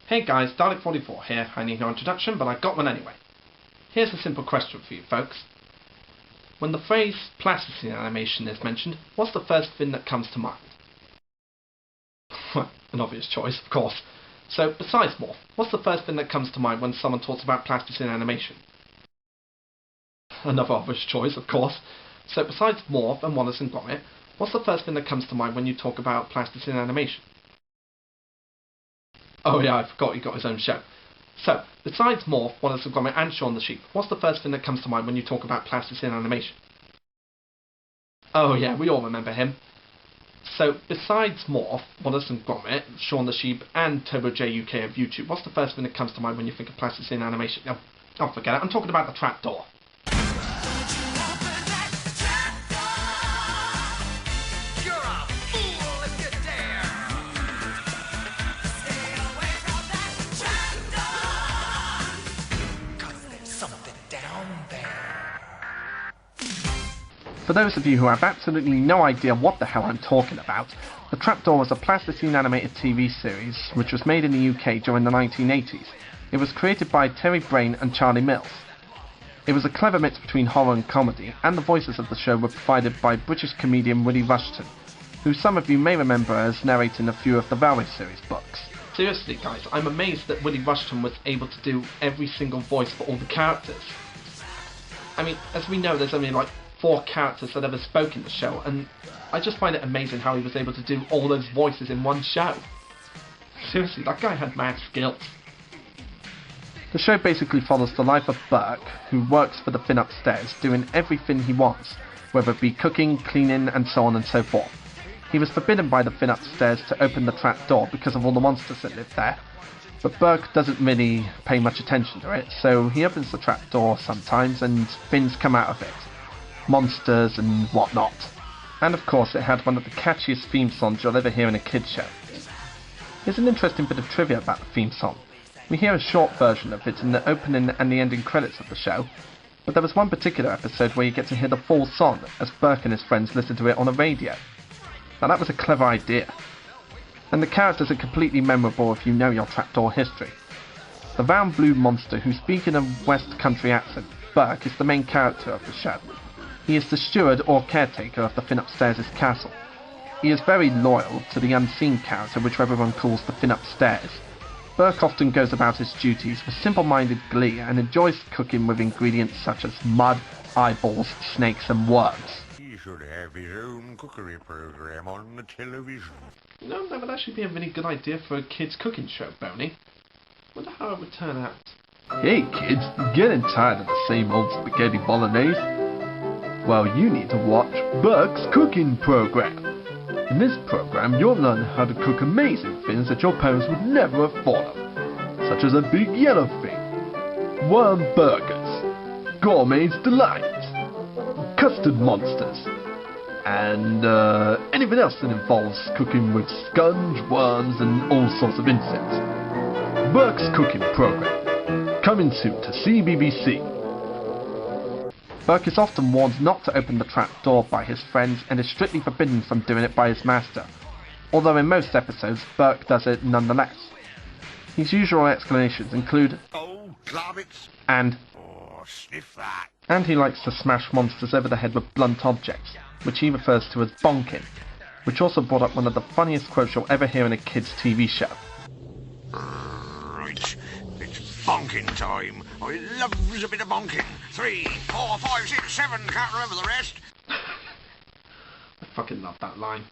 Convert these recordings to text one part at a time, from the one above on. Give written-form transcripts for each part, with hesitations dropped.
Hey guys, Dalek44 here. I need no introduction, but I've got one anyway. Here's a simple question for you folks. When the phrase plasticine animation is mentioned, what's the first thing that comes to mind? Well, an obvious choice, of course. So, besides morph, what's the first thing that comes to mind when someone talks about plasticine animation? Another obvious choice, of course. So, besides morph and Wallace and Gromit, what's the first thing that comes to mind when you talk about plasticine animation? Oh yeah, I forgot he got his own show. So, besides Morph, Wallace and Gromit and Shaun the Sheep, what's the first thing that comes to mind when you talk about plasticine animation? Oh yeah, we all remember him. So, besides Morph, Wallace and Gromit, Shaun the Sheep and Turbo J UK of YouTube, what's the first thing that comes to mind when you think of plasticine animation? Oh, forget it, I'm talking about the trapdoor. For those of you who have absolutely no idea what the hell I'm talking about, The Trapdoor was a plasticine animated TV series which was made in the UK during the 1980s. It was created by Terry Brain and Charlie Mills. It was a clever mix between horror and comedy, and the voices of the show were provided by British comedian Willie Rushton, who some of you may remember as narrating a few of the Railway series books. Seriously guys, I'm amazed that Willie Rushton was able to do every single voice for all the characters. I mean, as we know, there's only like 4 characters that ever spoke in the show, and I just find it amazing how he was able to do all those voices in one show. Seriously, that guy had mad skills. The show basically follows the life of Burke, who works for the Finn upstairs, doing everything he wants, whether it be cooking, cleaning, and so on and so forth. He was forbidden by the Finn upstairs to open the trapdoor because of all the monsters that live there, but Burke doesn't really pay much attention to it, so he opens the trapdoor sometimes and things come out of it. Monsters and whatnot. And of course it had one of the catchiest theme songs you'll ever hear in a kids show. Here's an interesting bit of trivia about the theme song. We hear a short version of it in the opening and the ending credits of the show, but there was one particular episode where you get to hear the full song as Burke and his friends listen to it on the radio. Now that was a clever idea. And the characters are completely memorable if you know your trapdoor history. The round blue monster who speaks in a West Country accent, Burke, is the main character of the show. He is the steward or caretaker of the Finn upstairs' castle. He is very loyal to the unseen character which everyone calls the Finn upstairs. Burke often goes about his duties with simple-minded glee and enjoys cooking with ingredients such as mud, eyeballs, snakes and worms. He should have his own cookery program on the television. You know, that would actually be a really good idea for a kids' cooking show, Boney. Wonder how it would turn out. Hey kids, getting tired of the same old spaghetti bolognese? Well, you need to watch Burke's Cooking Program. In this program, you'll learn how to cook amazing things that your parents would never have thought of, such as a big yellow thing, worm burgers, gourmet's delight, custard monsters, and anything else that involves cooking with sponge, worms, and all sorts of insects. Burke's Cooking Program, coming soon to CBBC. Burke is often warned not to open the trapdoor by his friends and is strictly forbidden from doing it by his master, although in most episodes Burke does it nonetheless. His usual explanations include Oh, Globbits! and Oh, sniff that! And he likes to smash monsters over the head with blunt objects, which he refers to as bonking, which also brought up one of the funniest quotes you'll ever hear in a kids' TV show. Right, it's bonking time. I loves a bit of bonking. 3, 4, 5, 6, 7, can't remember the rest. I fucking love that line.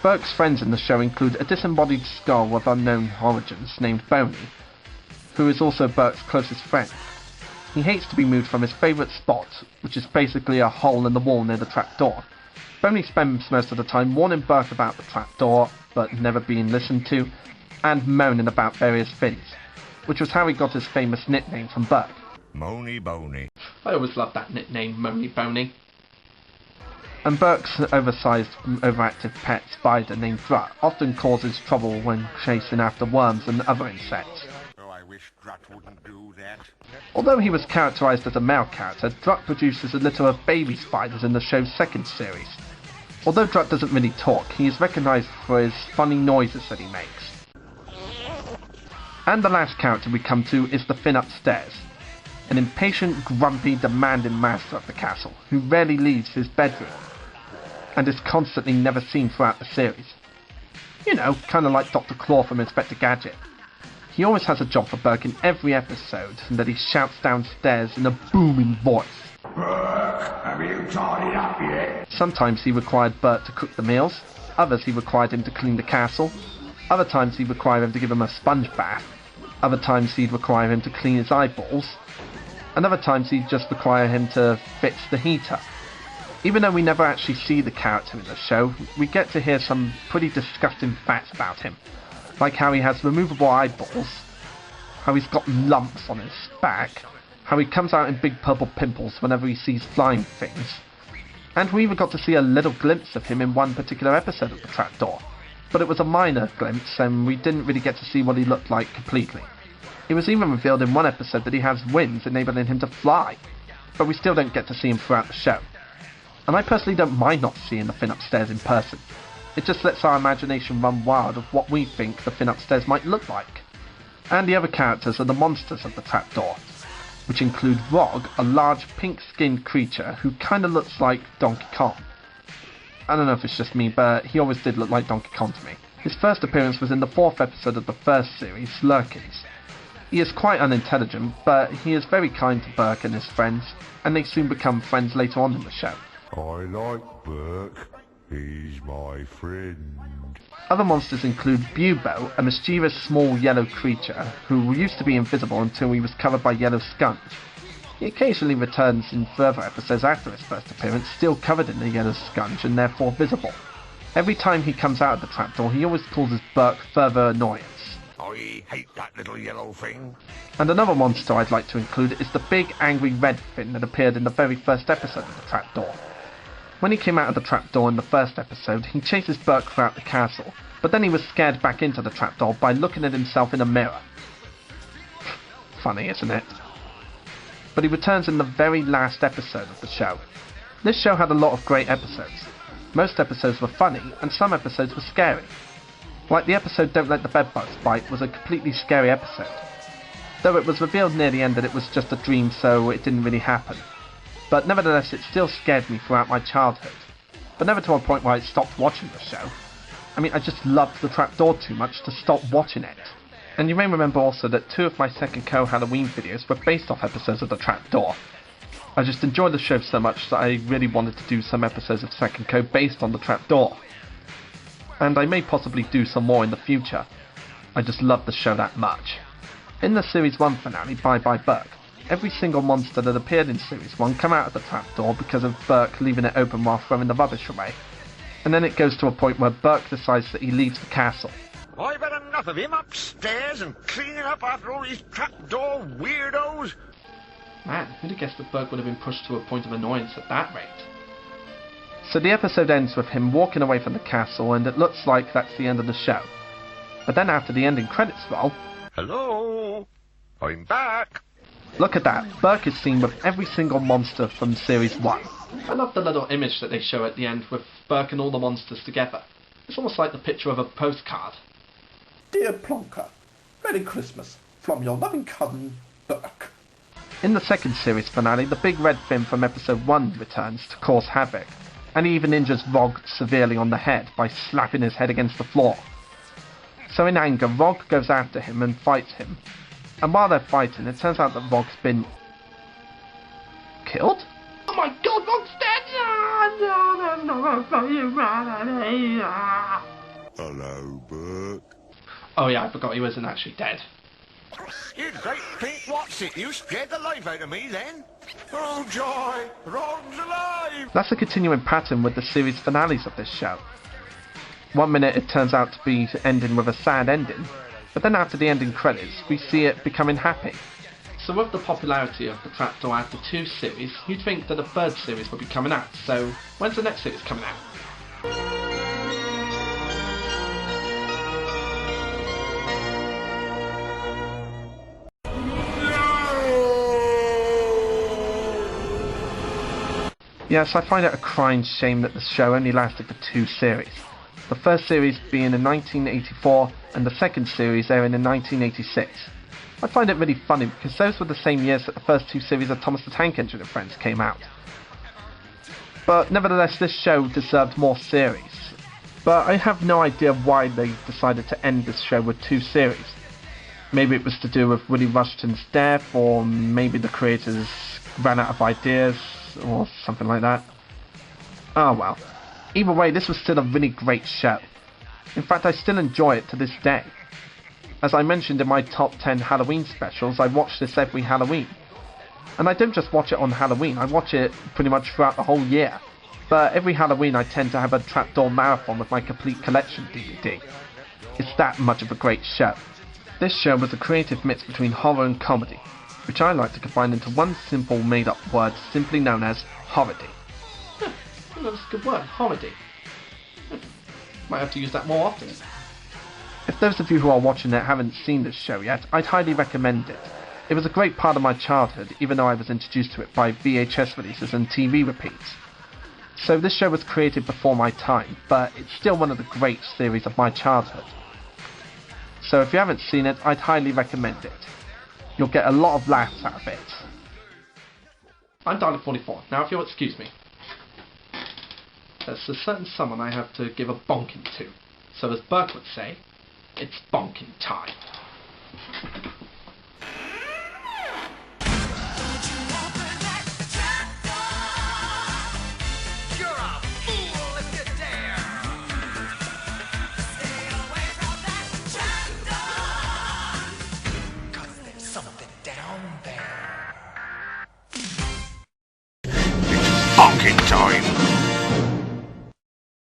Burke's friends in the show include a disembodied skull with unknown origins named Boney, who is also Burke's closest friend. He hates to be moved from his favourite spot, which is basically a hole in the wall near the trapdoor. Boney spends most of the time warning Burke about the trapdoor, but never being listened to, and moaning about various things, which was how he got his famous nickname from Burke. Mony Boney. I always loved that nickname, Mony Boney. And Burke's oversized, overactive pet spider named Drut often causes trouble when chasing after worms and other insects. Oh, I wish Drut wouldn't do that. Although he was characterised as a male character, Drut produces a litter of baby spiders in the show's second series. Although Drut doesn't really talk, he is recognised for his funny noises that he makes. And the last character we come to is the Finn upstairs, an impatient, grumpy, demanding master of the castle who rarely leaves his bedroom and is constantly never seen throughout the series. You know, kind of like Dr. Claw from Inspector Gadget. He always has a job for Burke in every episode, and that he shouts downstairs in a booming voice. Burke, have you tidied up yet? Sometimes he required Bert to cook the meals, others he required him to clean the castle, other times he'd require him to give him a sponge bath, other times he'd require him to clean his eyeballs, and other times he'd just require him to fix the heater. Even though we never actually see the character in the show, we get to hear some pretty disgusting facts about him, like how he has removable eyeballs, how he's got lumps on his back, how he comes out in big purple pimples whenever he sees flying things, and we even got to see a little glimpse of him in one particular episode of The Trapdoor, but it was a minor glimpse and we didn't really get to see what he looked like completely. It was even revealed in one episode that he has wings enabling him to fly, but we still don't get to see him throughout the show. And I personally don't mind not seeing the Finn upstairs in person. It just lets our imagination run wild of what we think the Finn upstairs might look like. And the other characters are the monsters of the trapdoor, which include Rog, a large pink-skinned creature who kinda looks like Donkey Kong. I don't know if it's just me, but he always did look like Donkey Kong to me. His first appearance was in the 4th episode of the first series, Slurkins. He is quite unintelligent, but he is very kind to Burke and his friends, and they soon become friends later on in the show. I like Burke. He's my friend. Other monsters include Bubo, a mischievous small yellow creature who used to be invisible until he was covered by yellow scunch. He occasionally returns in further episodes after his first appearance, still covered in the yellow scunch and therefore visible. Every time he comes out of the trapdoor, he always causes Burke further annoyance. I hate that little yellow thing. And another monster I'd like to include is the big angry red Finn that appeared in the very first episode of the trapdoor. When he came out of the trapdoor in the first episode, he chases Burke throughout the castle, but then he was scared back into the trapdoor by looking at himself in a mirror. Funny, isn't it? But he returns in the very last episode of the show. This show had a lot of great episodes. Most episodes were funny, and some episodes were scary. Like the episode Don't Let the Bedbugs Bite was a completely scary episode. Though it was revealed near the end that it was just a dream, so it didn't really happen. But nevertheless, it still scared me throughout my childhood. But never to a point where I stopped watching the show. I mean, I just loved the trapdoor too much to stop watching it. And you may remember also that 2 of my Second Co Halloween videos were based off episodes of the trapdoor. I just enjoyed the show so much that I really wanted to do some episodes of Second Co based on the trapdoor. And I may possibly do some more in the future. I just love the show that much. In the Series 1 finale, Bye Bye Burke, every single monster that appeared in Series 1 come out of the trapdoor because of Burke leaving it open while throwing the rubbish away. And then it goes to a point where Burke decides that he leaves the castle. I've had enough of him upstairs and cleaning up after all these trapdoor weirdos. Man, who'd have guessed that Burke would have been pushed to a point of annoyance at that rate? So the episode ends with him walking away from the castle, and it looks like that's the end of the show. But then after the ending credits roll... Hello? I'm back. Look at that, Burke is seen with every single monster from Series 1. I love the little image that they show at the end with Burke and all the monsters together. It's almost like the picture of a postcard. Dear Plonker, Merry Christmas from your loving cousin, Burke. In the second series finale, the big red Finn from episode 1 returns to cause havoc, and he even injures Rog severely on the head by slapping his head against the floor. So in anger, Rog goes after him and fights him. And while they're fighting, it turns out that Rog's been... killed? Oh my god, Rog's dead! Hello, Burke. Oh yeah, I forgot he wasn't actually dead. You great pink what's it? You scared the life out of me then? Oh joy, Rog's alive! That's a continuing pattern with the series finales of this show. One minute it turns out to be ending with a sad ending, but then after the ending credits, we see it becoming happy. So with the popularity of the Trapdoor after 2 series, you'd think that a 3rd series would be coming out, so when's the next series coming out? Yes, I find it a crying shame that the show only lasted for 2 series. The first series being in 1984 and the second series airing in 1986. I find it really funny because those were the same years that the first two series of Thomas the Tank Engine and Friends came out. But nevertheless, this show deserved more series. But I have no idea why they decided to end this show with two series. Maybe it was to do with Willie Rushton's death, or maybe the creators ran out of ideas, or something like that. Oh well. Either way, this was still a really great show. In fact, I still enjoy it to this day. As I mentioned in my top 10 Halloween specials, I watch this every Halloween. And I don't just watch it on Halloween, I watch it pretty much throughout the whole year. But every Halloween I tend to have a Trapdoor marathon with my complete collection DVD. It's that much of a great show. This show was a creative mix between horror and comedy, which I like to combine into one simple made-up word simply known as horrody. That's a good word, horrody. Might have to use that more often. If those of you who are watching it haven't seen this show yet, I'd highly recommend it. It was a great part of my childhood, even though I was introduced to it by VHS releases and TV repeats. So this show was created before my time, but it's still one of the great series of my childhood. So if you haven't seen it, I'd highly recommend it. You'll get a lot of laughs out of it. I'm Dalek44. Now if you'll excuse me. There's a certain someone I have to give a bonking to. So as Burke would say, it's bonking time.